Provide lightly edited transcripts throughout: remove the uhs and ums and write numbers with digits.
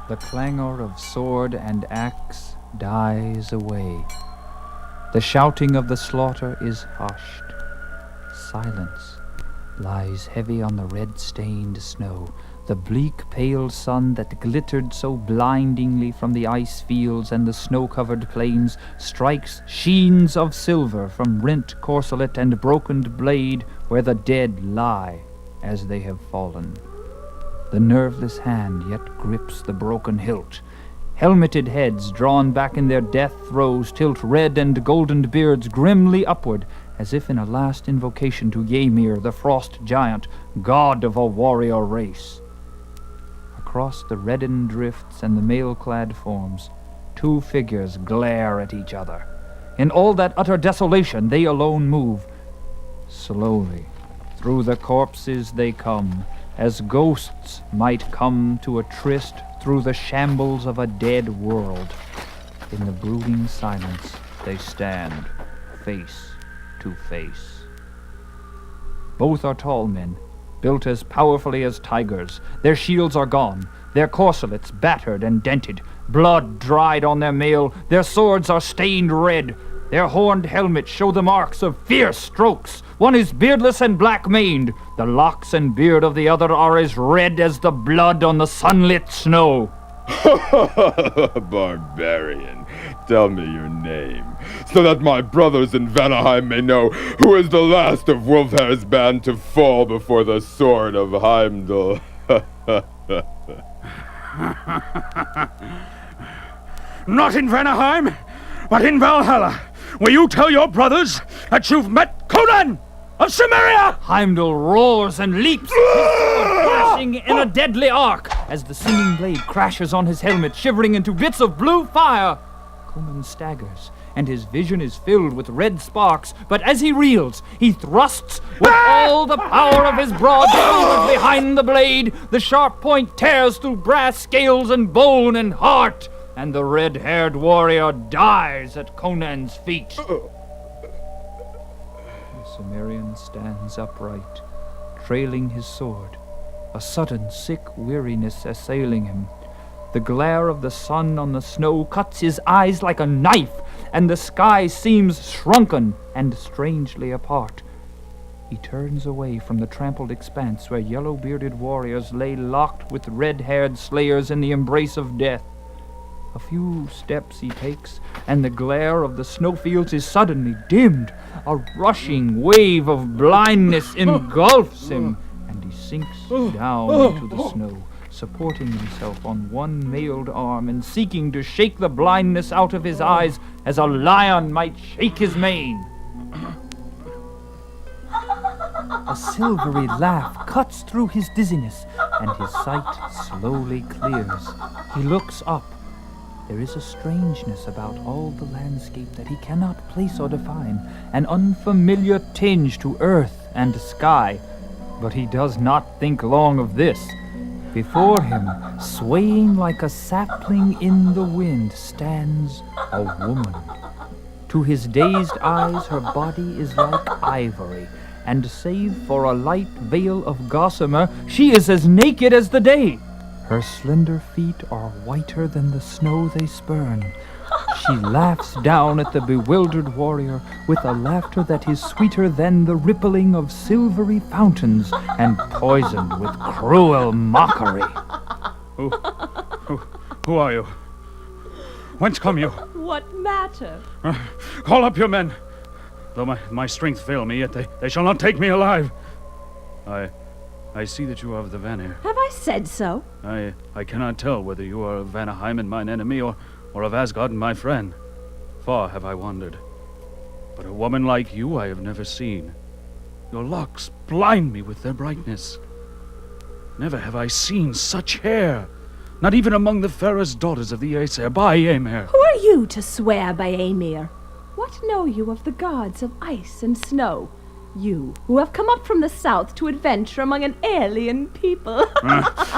The clangor of sword and axe dies away. The shouting of the slaughter is hushed. Silence lies heavy on the red-stained snow. The bleak, pale sun that glittered so blindingly from the ice fields and the snow-covered plains strikes sheens of silver from rent corselet and brokened blade where the dead lie as they have fallen. The nerveless hand yet grips the broken hilt. Helmeted heads drawn back in their death throes tilt red and golden beards grimly upward, as if in a last invocation to Ymir, the frost giant, god of a warrior race. Across the reddened drifts and the mail-clad forms, two figures glare at each other. In all that utter desolation, they alone move. Slowly, through the corpses they come, as ghosts might come to a tryst through the shambles of a dead world. In the brooding silence, they stand, face to face. Both are tall men, built as powerfully as tigers. Their shields are gone, their corselets battered and dented, blood dried on their mail, their swords are stained red. Their horned helmets show the marks of fierce strokes. One is beardless and black-maned. The locks and beard of the other are as red as the blood on the sunlit snow. Barbarian, tell me your name, so that my brothers in Vanaheim may know who is the last of Wulfhere's band to fall before the sword of Heimdall. Not in Vanaheim, but in Valhalla. Will you tell your brothers that you've met Conan of Cimmeria? Heimdall roars and leaps, his sword flashing in a deadly arc, as the singing blade crashes on his helmet, shivering into bits of blue fire. Conan staggers, and his vision is filled with red sparks, but as he reels, he thrusts with all the power of his broad shoulder behind the blade. The sharp point tears through brass scales and bone and heart, and the red-haired warrior dies at Conan's feet. The Cimmerian stands upright, trailing his sword, a sudden sick weariness assailing him. The glare of the sun on the snow cuts his eyes like a knife, and the sky seems shrunken and strangely apart. He turns away from the trampled expanse where yellow-bearded warriors lay locked with red-haired slayers in the embrace of death. A few steps he takes, and the glare of the snowfields is suddenly dimmed. A rushing wave of blindness engulfs him, and he sinks down into the snow, supporting himself on one mailed arm and seeking to shake the blindness out of his eyes as a lion might shake his mane. A silvery laugh cuts through his dizziness, and his sight slowly clears. He looks up. There is a strangeness about all the landscape that he cannot place or define, an unfamiliar tinge to earth and sky. But he does not think long of this. Before him, swaying like a sapling in the wind, stands a woman. To his dazed eyes, her body is like ivory, and save for a light veil of gossamer, she is as naked as the day. Her slender feet are whiter than the snow they spurn. She laughs down at the bewildered warrior with a laughter that is sweeter than the rippling of silvery fountains and poisoned with cruel mockery. Who are you? Whence come you? What matter? Call up your men. Though my strength fail me, yet they shall not take me alive. I see that you are of the Vanir. Have I said so? I cannot tell whether you are of Vanaheim and mine enemy, or of Asgard and my friend. Far have I wandered. But a woman like you I have never seen. Your locks blind me with their brightness. Never have I seen such hair, not even among the fairest daughters of the Aesir, by Ymir. Who are you to swear by Ymir? What know you of the gods of ice and snow? You, who have come up from the south to adventure among an alien people.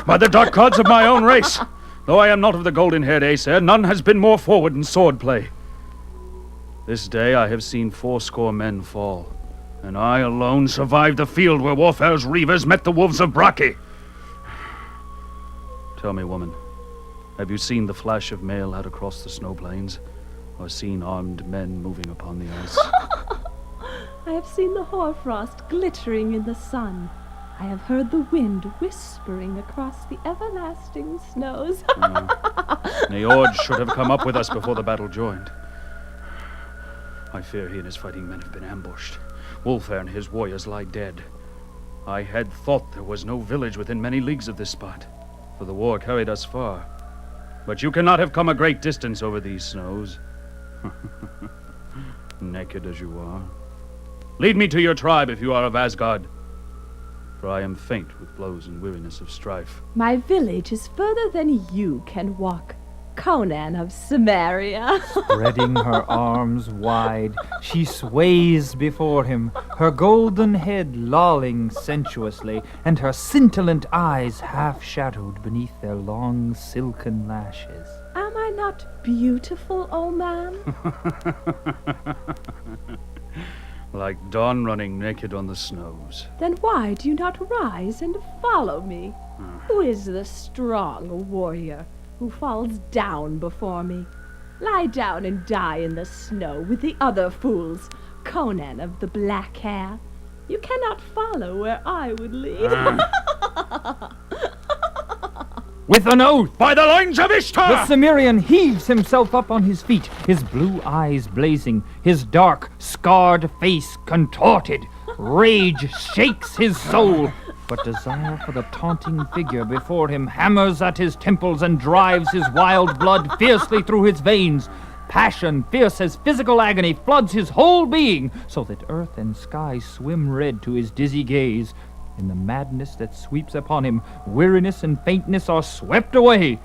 By the dark gods of my own race. Though I am not of the golden-haired Aesir, none has been more forward in swordplay. This day I have seen 80 men fall, and I alone survived the field where Warfare's reavers met the wolves of Braki. Tell me, woman, Have you seen the flash of mail out across the snow plains? Or seen armed men moving upon the ice? I have seen the hoarfrost glittering in the sun. I have heard the wind whispering across the everlasting snows. Niord should have come up with us before the battle joined. I fear he and his fighting men have been ambushed. Wulfhere and his warriors lie dead. I had thought there was no village within many leagues of this spot, for the war carried us far. But you cannot have come a great distance over these snows. Naked as you are. Lead me to your tribe if you are of Asgard, for I am faint with blows and weariness of strife. My village is further than you can walk, Conan of Samaria. Spreading her arms wide, she sways before him, her golden head lolling sensuously, and her scintillant eyes half-shadowed beneath their long silken lashes. Am I not beautiful, O man? Like dawn running naked on the snows. Then why do you not rise and follow me? Who is the strong warrior who falls down before me? Lie down and die in the snow with the other fools, Conan of the black hair. You cannot follow where I would lead. With an oath, By the lines of Ishtar! the Cimmerian heaves himself up on his feet, his blue eyes blazing, his dark, scarred face contorted. Rage shakes his soul, but desire for the taunting figure before him hammers at his temples and drives his wild blood fiercely through his veins. Passion, fierce as physical agony, floods his whole being, so that earth and sky swim red to his dizzy gaze. In the madness that sweeps upon him, weariness and faintness are swept away.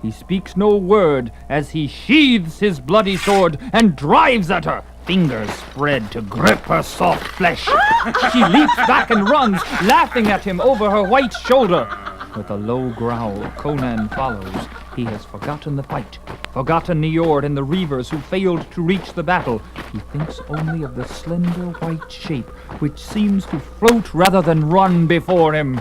He speaks no word as he sheathes his bloody sword and drives at her, fingers spread to grip her soft flesh. She leaps back and runs, laughing at him over her white shoulder. With a low growl, Conan follows. He has forgotten the fight, forgotten Niord and the reavers who failed to reach the battle. He thinks only of the slender white shape which seems to float rather than run before him.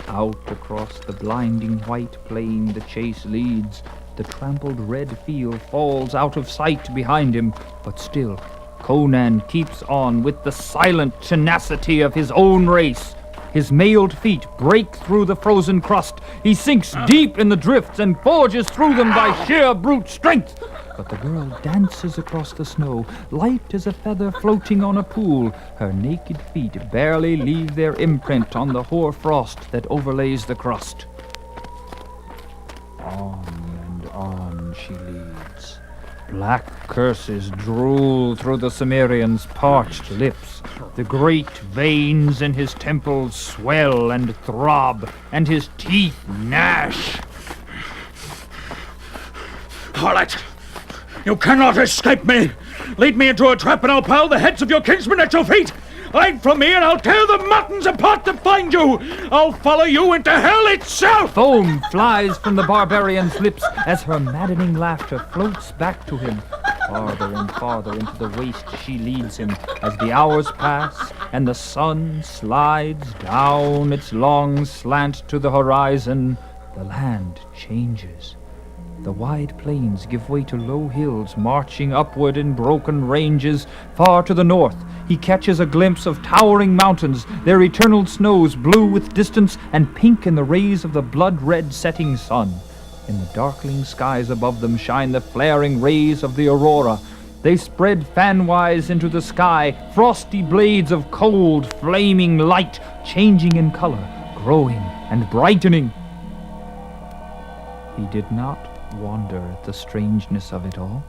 Out across the blinding white plain the chase leads. The trampled red field falls out of sight behind him, but still, Conan keeps on with the silent tenacity of his own race. His mailed feet break through the frozen crust. He sinks deep in the drifts and forges through them by sheer brute strength. But the girl dances across the snow, light as a feather floating on a pool. Her naked feet barely leave their imprint on the hoar frost that overlays the crust. On and on she leads. Black curses drool through the Cimmerian's parched lips. The great veins in his temples swell and throb, and his teeth gnash. Harlot! You cannot escape me! Lead me into a trap and I'll pile the heads of your kinsmen at your feet! Hide from me and I'll tear the mountains apart to find you! I'll follow you into hell itself! Foam flies from the barbarian's lips as her maddening laughter floats back to him. Farther and farther into the waste she leads him as the hours pass and the sun slides down its long slant to the horizon. The land changes. The wide plains give way to low hills marching upward in broken ranges. Far to the north, he catches a glimpse of towering mountains, their eternal snows blue with distance and pink in the rays of the blood-red setting sun. In the darkling skies above them shine the flaring rays of the aurora. They spread fanwise into the sky, frosty blades of cold, flaming light, changing in color, growing and brightening. He did not wonder at the strangeness of it all.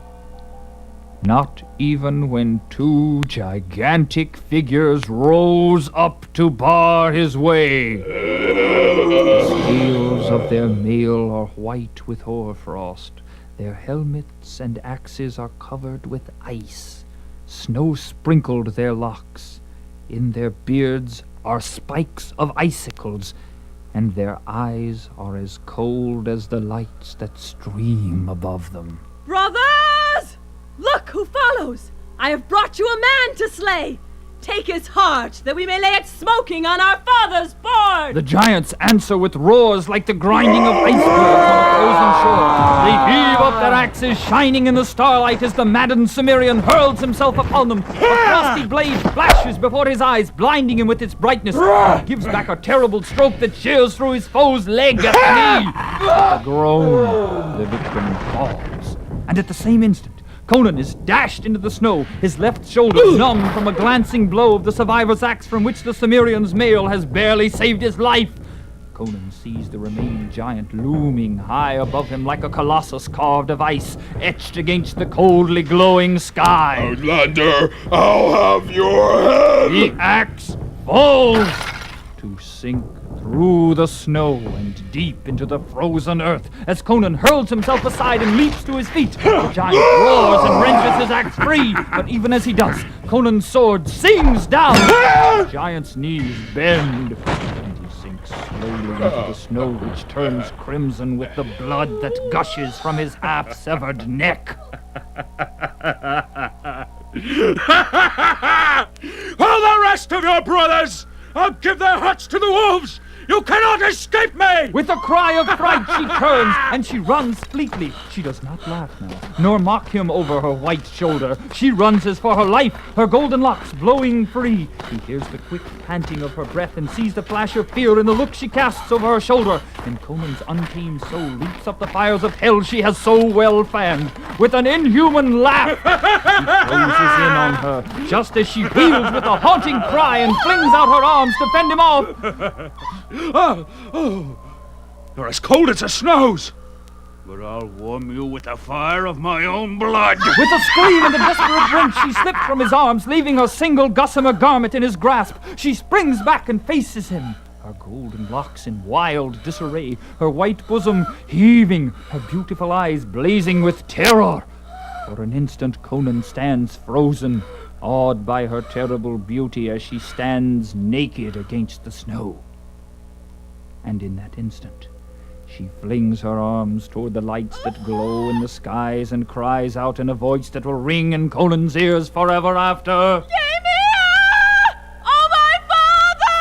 Not even when two gigantic figures rose up to bar his way. The scales of their mail are white with hoarfrost. Their helmets and axes are covered with ice. Snow sprinkled their locks. In their beards are spikes of icicles, and their eyes are as cold as the lights that stream above them. Brothers! Look who follows! I have brought you a man to slay! Take his heart, that we may lay it smoking on our father's board! The giants answer with roars like the grinding of icebergs on a frozen shore. They heave up their axes, shining in the starlight as the maddened Cimmerian hurls himself upon them. A frosty blade flashes before his eyes, blinding him with its brightness. He gives back a terrible stroke that shears through his foe's leg at the knee. With a groan, the victim falls. And at the same instant, Conan is dashed into the snow, his left shoulder numb from a glancing blow of the survivor's axe from which the Cimmerian's mail has barely saved his life. Conan sees the remaining giant looming high above him like a colossus carved of ice, etched against the coldly glowing sky. Outlander, I'll have your head! The axe falls to sink through the snow and deep into the frozen earth as Conan hurls himself aside and leaps to his feet. The giant roars and wrenches his axe free, but even as he does, Conan's sword sings down. The giant's knees bend, and he sinks slowly into the snow, which turns crimson with the blood that gushes from his half-severed neck. All the rest of your brothers! I'll give their huts to the wolves! You cannot escape me! With a cry of fright, she turns and she runs fleetly. She does not laugh now, nor mock him over her white shoulder. She runs as for her life, her golden locks blowing free. He hears the quick panting of her breath and sees the flash of fear in the look she casts over her shoulder. And Conan's untamed soul leaps up the fires of hell she has so well fanned. With an inhuman laugh, he closes in on her, just as she wheels with a haunting cry and flings out her arms to fend him off. You're as cold as the snows, but I'll warm you with the fire of my own blood. With a scream and a desperate wrench, she slips from his arms, leaving her single gossamer garment in his grasp. She springs back and faces him, her golden locks in wild disarray, her white bosom heaving, her beautiful eyes blazing with terror. For an instant, Conan stands frozen, awed by her terrible beauty as she stands naked against the snow. And in that instant, she flings her arms toward the lights that glow in the skies and cries out in a voice that will ring in Conan's ears forever after. Ymir! Oh, my father!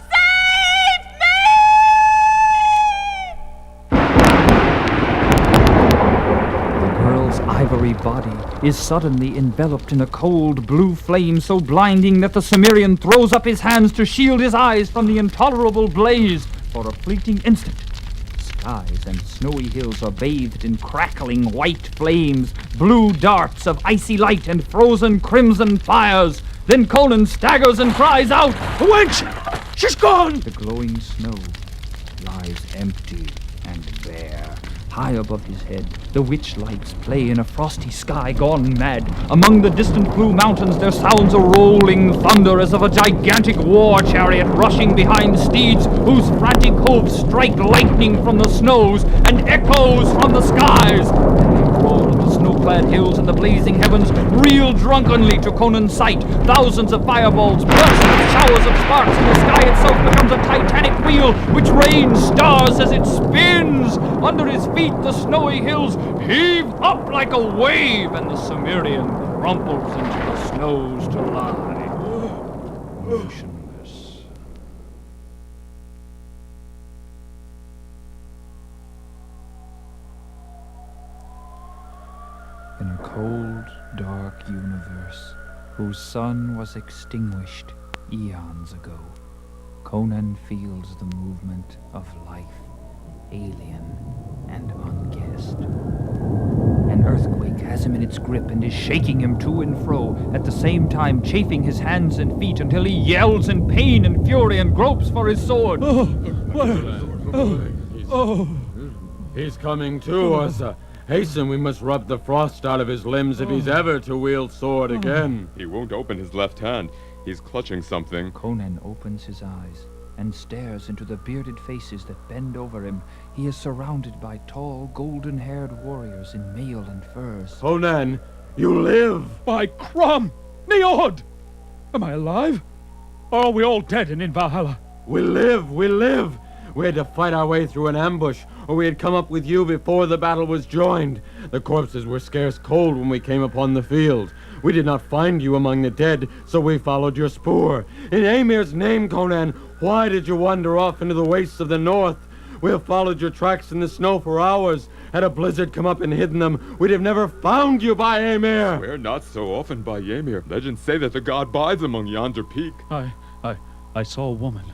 Save me! The girl's ivory body is suddenly enveloped in a cold blue flame so blinding that the Cimmerian throws up his hands to shield his eyes from the intolerable blaze. For a fleeting instant, skies and snowy hills are bathed in crackling white flames, blue darts of icy light and frozen crimson fires. Then Conan staggers and cries out, The wench! She's gone! The glowing snow lies empty and bare. High above his head, the witch lights play in a frosty sky gone mad. Among the distant blue mountains there sounds a rolling thunder as of a gigantic war chariot rushing behind steeds whose frantic hoofs strike lightning from the snows and echoes from the skies. All of the snow-clad hills and the blazing heavens reel drunkenly to Conan's sight. Thousands of fireballs burst with showers of sparks, and the sky itself becomes a titanic wheel which rains stars as it spins. Under his feet, the snowy hills heave up like a wave, and the Cimmerian crumples into the snows to lie, motionless. In a cold, dark universe, whose sun was extinguished eons ago, Conan feels the movement of life, alien and unguessed. An earthquake has him in its grip and is shaking him to and fro, at the same time chafing his hands and feet until he yells in pain and fury and gropes for his sword. He's coming to us. Hasten, we must rub the frost out of his limbs if he's ever to wield sword again. He won't open his left hand. He's clutching something. Conan opens his eyes and stares into the bearded faces that bend over him. He is surrounded by tall, golden-haired warriors in mail and furs. Conan, you live! By Crom! Niord! Am I alive? Or are we all dead and in Valhalla? We live, we live! We had to fight our way through an ambush, or we had come up with you before the battle was joined. The corpses were scarce cold when we came upon the field. We did not find you among the dead, so we followed your spoor. In Ymir's name, Conan, why did you wander off into the wastes of the north? We have followed your tracks in the snow for hours. Had a blizzard come up and hidden them, we'd have never found you by Ymir. Swear not so often by Ymir. Legends say that the god bides among yonder peak. I saw a woman.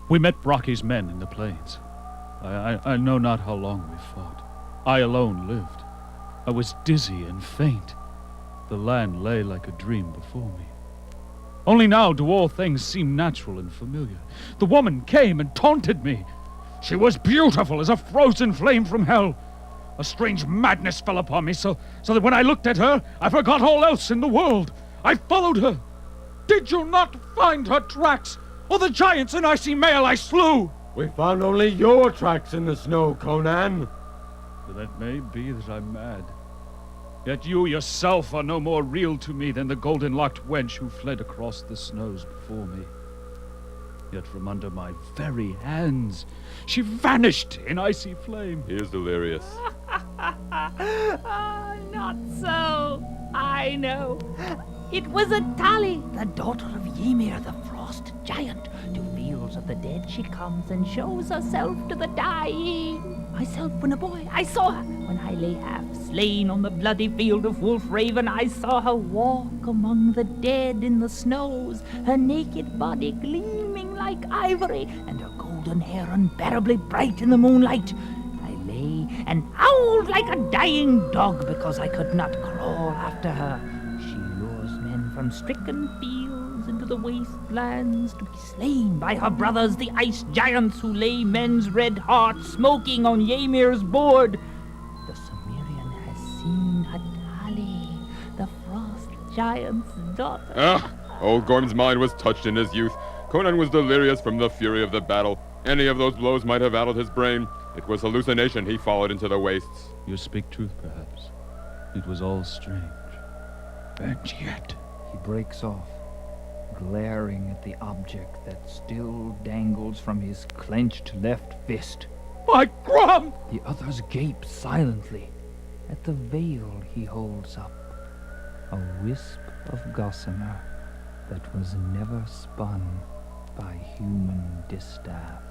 We met Brocky's men in the plains. I know not how long we fought. I alone lived. I was dizzy and faint. The land lay like a dream before me. Only now do all things seem natural and familiar. The woman came and taunted me. She was beautiful as a frozen flame from hell. A strange madness fell upon me, so that when I looked at her, I forgot all else in the world. I followed her. Did you not find her tracks, or the giants and icy male I slew? We found only your tracks in the snow, Conan. That may be that I'm mad. Yet you yourself are no more real to me than the golden-locked wench who fled across the snows before me. Yet from under my very hands, she vanished in icy flame. He is delirious. Not so. I know. It was a Tali, the daughter of Ymir, the frost giant. To fields of the dead she comes and shows herself to the dying. Myself, when a boy, I saw her. When I lay half slain on the bloody field of Wolf Raven, I saw her walk among the dead in the snows, her naked body gleaming like ivory, and her golden hair unbearably bright in the moonlight. I lay and howled like a dying dog because I could not crawl after her. She lures men from stricken fields into the wastelands to be slain by her brothers, the ice giants who lay men's red hearts smoking on Ymir's board. The Sumerian has seen Atali, the frost giant's daughter. Old Gorm's mind was touched in his youth. Conan was delirious from the fury of the battle. Any of those blows might have addled his brain. It was hallucination he followed into the wastes. You speak truth, perhaps. It was all strange. And yet... He breaks off, glaring at the object that still dangles from his clenched left fist. My Grum! The others gape silently at the veil he holds up, a wisp of gossamer that was never spun by human distaff.